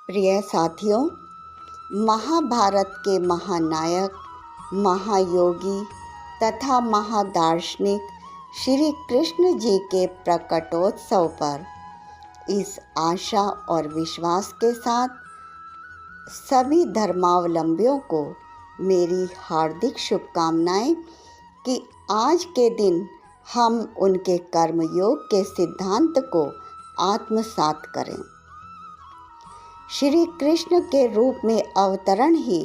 प्रिय साथियों, महाभारत के महानायक, महायोगी तथा महादार्शनिक श्री कृष्ण जी के प्रकटोत्सव पर इस आशा और विश्वास के साथ सभी धर्मावलंबियों को मेरी हार्दिक शुभकामनाएं कि आज के दिन हम उनके कर्मयोग के सिद्धांत को आत्मसात करें। श्री कृष्ण के रूप में अवतरण ही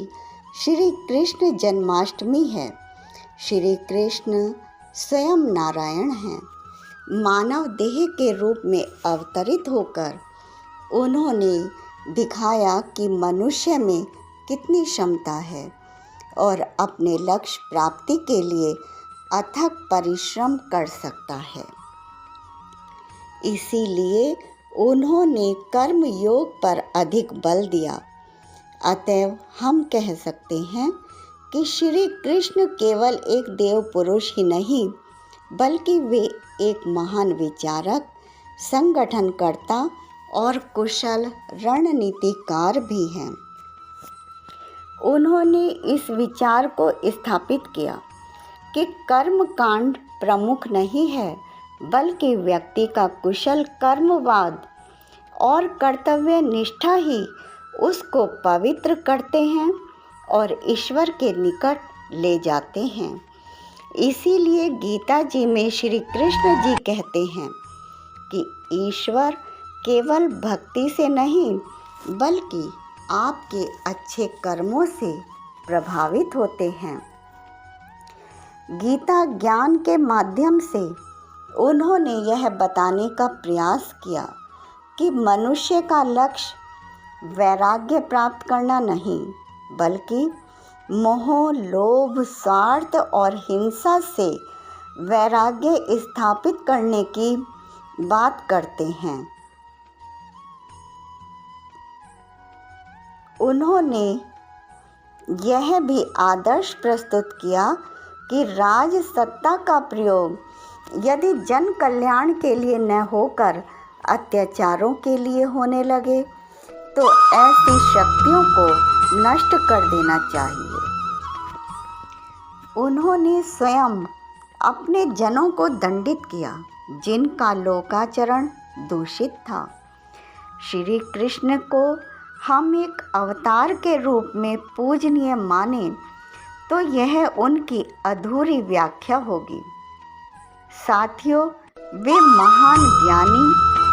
श्री कृष्ण जन्माष्टमी है। श्री कृष्ण स्वयं नारायण हैं। मानव देह के रूप में अवतरित होकर उन्होंने दिखाया कि मनुष्य में कितनी क्षमता है और अपने लक्ष्य प्राप्ति के लिए अथक परिश्रम कर सकता है। इसीलिए उन्होंने कर्म योग पर अधिक बल दिया। अतएव हम कह सकते हैं कि श्री कृष्ण केवल एक देव पुरुष ही नहीं, बल्कि वे एक महान विचारक, संगठनकर्ता और कुशल रणनीतिकार भी हैं। उन्होंने इस विचार को स्थापित किया कि कर्म कांड प्रमुख नहीं है, बल्कि व्यक्ति का कुशल कर्मवाद और कर्तव्य निष्ठा ही उसको पवित्र करते हैं और ईश्वर के निकट ले जाते हैं। इसीलिए गीता जी में श्री कृष्ण जी कहते हैं कि ईश्वर केवल भक्ति से नहीं, बल्कि आपके अच्छे कर्मों से प्रभावित होते हैं। गीता ज्ञान के माध्यम से उन्होंने यह बताने का प्रयास किया कि मनुष्य का लक्ष्य वैराग्य प्राप्त करना नहीं, बल्कि मोह, लोभ, स्वार्थ और हिंसा से वैराग्य स्थापित करने की बात करते हैं। उन्होंने यह भी आदर्श प्रस्तुत किया कि राज सत्ता का प्रयोग यदि जन कल्याण के लिए न होकर अत्याचारों के लिए होने लगे तो ऐसी शक्तियों को नष्ट कर देना चाहिए। उन्होंने स्वयं अपने जनों को दंडित किया जिनका लोकाचरण दूषित था। श्री कृष्ण को हम एक अवतार के रूप में पूजनीय माने तो यह उनकी अधूरी व्याख्या होगी। साथियों, वे महान ज्ञानी,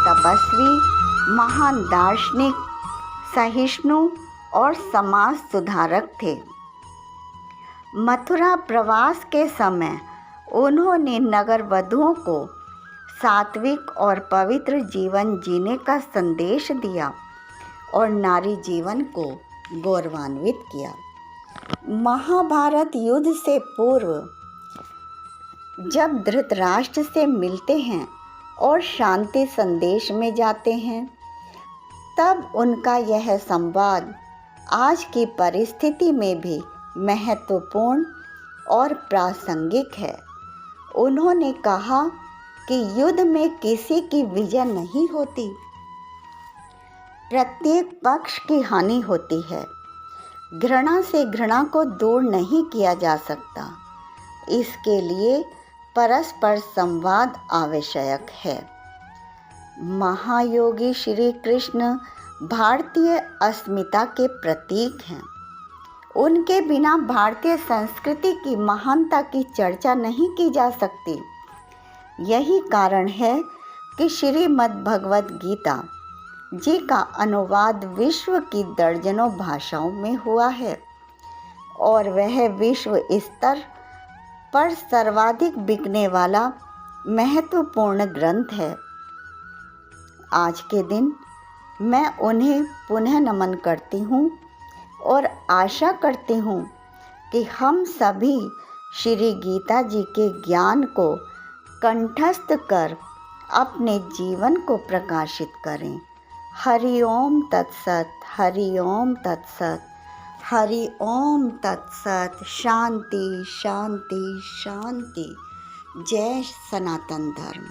तपस्वी, महान दार्शनिक, सहिष्णु और समाज सुधारक थे। मथुरा प्रवास के समय उन्होंने नगर वधुओं को सात्विक और पवित्र जीवन जीने का संदेश दिया और नारी जीवन को गौरवान्वित किया। महाभारत युद्ध से पूर्व जब धृतराष्ट्र से मिलते हैं और शांति संदेश में जाते हैं, तब उनका यह संवाद आज की परिस्थिति में भी महत्वपूर्ण और प्रासंगिक है। उन्होंने कहा कि युद्ध में किसी की विजय नहीं होती, प्रत्येक पक्ष की हानि होती है। घृणा से घृणा को दूर नहीं किया जा सकता। इसके लिए परस्पर संवाद आवश्यक है। महायोगी श्री कृष्ण भारतीय अस्मिता के प्रतीक हैं। उनके बिना भारतीय संस्कृति की महानता की चर्चा नहीं की जा सकती। यही कारण है कि श्रीमद् भगवद गीता जी का अनुवाद विश्व की दर्जनों भाषाओं में हुआ है और वह विश्व स्तर पर सर्वाधिक बिकने वाला महत्वपूर्ण ग्रंथ है। आज के दिन मैं उन्हें पुनः नमन करती हूँ और आशा करती हूँ कि हम सभी श्री गीता जी के ज्ञान को कंठस्थ कर अपने जीवन को प्रकाशित करें। हरि ओम तत्सत, हरि ओम तत्सत, हरि ओम तत्सत। शांति शांति शांति। जय सनातन धर्म।